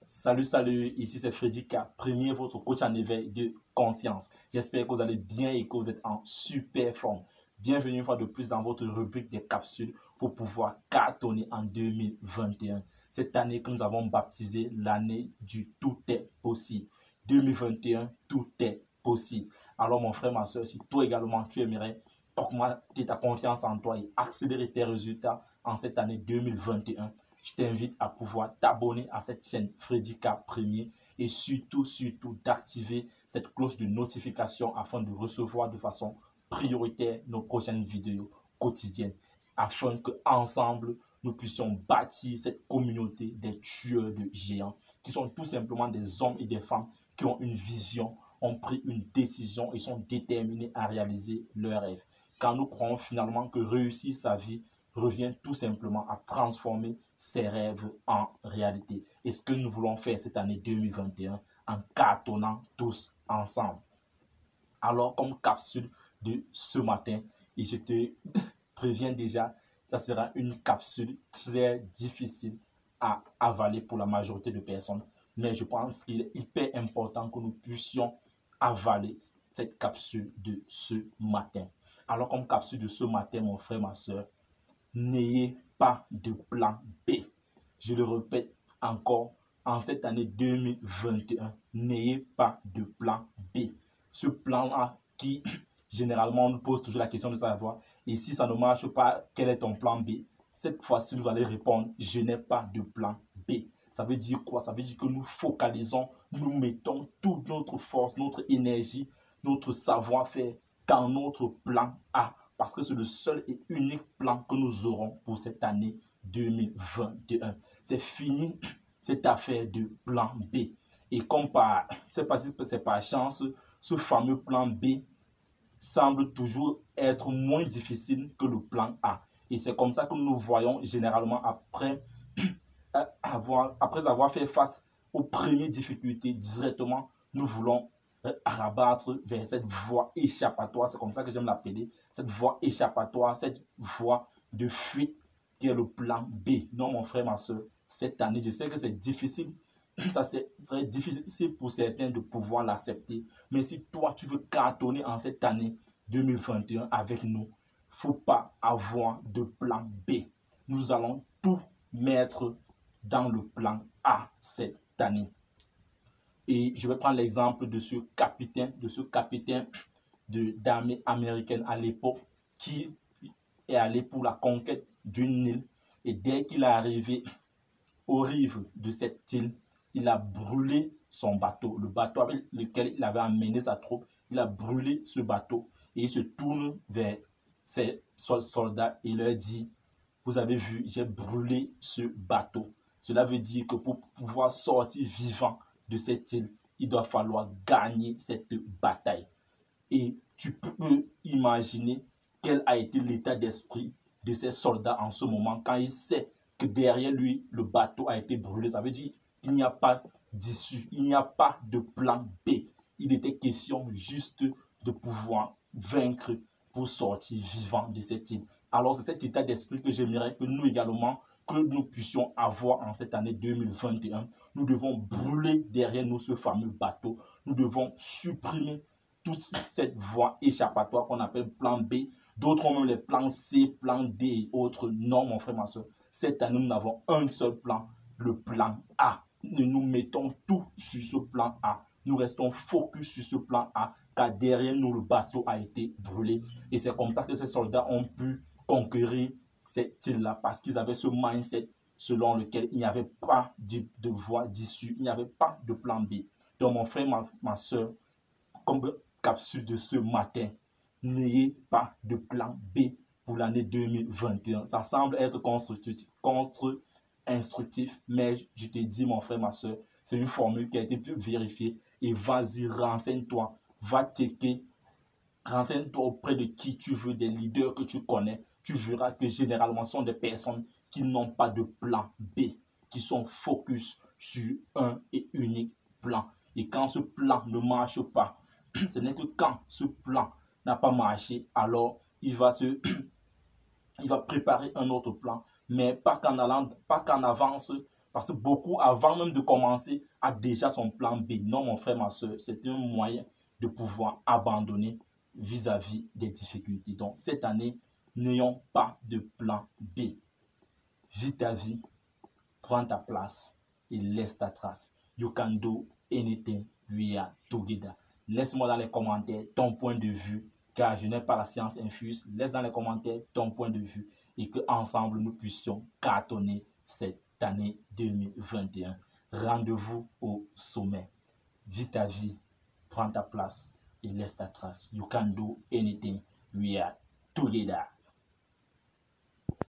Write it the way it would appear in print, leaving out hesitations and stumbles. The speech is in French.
Salut, salut, ici c'est Freddy K, premier votre coach en éveil de conscience. J'espère que vous allez bien et que vous êtes en super forme. Bienvenue une fois de plus dans votre rubrique des capsules pour pouvoir cartonner en 2021. Cette année que nous avons baptisé l'année du tout est possible. 2021, tout est possible. Alors mon frère, ma soeur, si toi également tu aimerais augmenter ta confiance en toi et accélérer tes résultats en cette année 2021, je t'invite à pouvoir t'abonner à cette chaîne Freddy K Premier et surtout d'activer cette cloche de notification afin de recevoir de façon prioritaire nos prochaines vidéos quotidiennes afin qu'ensemble nous puissions bâtir cette communauté des tueurs de géants qui sont tout simplement des hommes et des femmes qui ont une vision, ont pris une décision et sont déterminés à réaliser leurs rêves. Car nous croyons finalement que réussir sa vie revient tout simplement à transformer ses rêves en réalité. Et ce que nous voulons faire cette année 2021 en cartonnant tous ensemble. Alors, comme capsule de ce matin, et je te préviens déjà, ça sera une capsule très difficile à avaler pour la majorité de personnes. Mais je pense qu'il est hyper important que nous puissions avaler cette capsule de ce matin. Alors, comme capsule de ce matin, mon frère, ma soeur, n'ayez pas de plan B. Je le répète encore, en cette année 2021, n'ayez pas de plan B. Ce plan-là qui, généralement, on nous pose toujours la question de savoir, et si ça ne marche pas, quel est ton plan B? Cette fois-ci, vous allez répondre, je n'ai pas de plan B. Ça veut dire quoi? Ça veut dire que nous focalisons, nous mettons toute notre force, notre énergie, notre savoir-faire dans notre plan A. Parce que c'est le seul et unique plan que nous aurons pour cette année 2021. C'est fini cette affaire de plan B. Et comme c'est par chance, ce fameux plan B semble toujours être moins difficile que le plan A. Et c'est comme ça que nous voyons généralement après avoir fait face aux premières difficultés directement, nous voulons rabattre vers cette voie échappatoire, c'est comme ça que j'aime l'appeler, cette voie échappatoire, cette voie de fuite qui est le plan B. Non, mon frère, ma soeur, cette année, je sais que c'est difficile, ça serait difficile pour certains de pouvoir l'accepter, mais si toi, tu veux cartonner en cette année 2021 avec nous, il ne faut pas avoir de plan B. Nous allons tout mettre dans le plan A cette année. Et je vais prendre l'exemple de ce capitaine d'armée américaine à l'époque qui est allé pour la conquête d'une île. Et dès qu'il est arrivé aux rives de cette île, il a brûlé son bateau. Le bateau avec lequel il avait amené sa troupe, il a brûlé ce bateau. Et il se tourne vers ses soldats et leur dit, vous avez vu, j'ai brûlé ce bateau. Cela veut dire que pour pouvoir sortir vivant de cette île, il doit falloir gagner cette bataille. Et tu peux imaginer quel a été l'état d'esprit de ces soldats en ce moment quand il sait que derrière lui, le bateau a été brûlé. Ça veut dire qu'il n'y a pas d'issue, il n'y a pas de plan B. Il était question juste de pouvoir vaincre pour sortir vivant de cette île. Alors c'est cet état d'esprit que j'aimerais que nous également, que nous puissions avoir en cette année 2021. Nous devons brûler derrière nous ce fameux bateau. Nous devons supprimer toute cette voie échappatoire qu'on appelle plan B. D'autres ont même les plans C, plan D et autres. Non, mon frère, ma soeur. Cette année, nous n'avons un seul plan, le plan A. Nous mettons tout sur ce plan A. Nous restons focus sur ce plan A, car derrière nous, le bateau a été brûlé. Et c'est comme ça que ces soldats ont pu conquérir cette île-là, parce qu'ils avaient ce mindset selon lequel il n'y avait pas de voie d'issue, il n'y avait pas de plan B. Donc, mon frère, ma soeur, comme capsule de ce matin, n'ayez pas de plan B pour l'année 2021. Ça semble être instructif, mais je te dis, mon frère, ma soeur, c'est une formule qui a été vérifiée. Et vas-y, renseigne-toi, va checker, renseigne-toi auprès de qui tu veux, des leaders que tu connais. Tu verras que généralement, ce sont des personnes qui n'ont pas de plan B, qui sont focus sur un et unique plan. Et quand ce plan ne marche pas, ce n'est que quand ce plan n'a pas marché, alors il va préparer un autre plan, mais pas qu'en avance Parce que beaucoup, avant même de commencer, a déjà son plan B. Non, mon frère, ma soeur, c'est un moyen de pouvoir abandonner vis-à-vis des difficultés. Donc, cette année, n'ayons pas de plan B. Vis ta vie, prends ta place et laisse ta trace. You can do anything, we are together. Laisse-moi dans les commentaires ton point de vue, car je n'ai pas la science infuse. Laisse dans les commentaires ton point de vue et qu'ensemble nous puissions cartonner cette année 2021. Rendez-vous au sommet. Vis ta vie, prends ta place et laisse ta trace. You can do anything, we are together.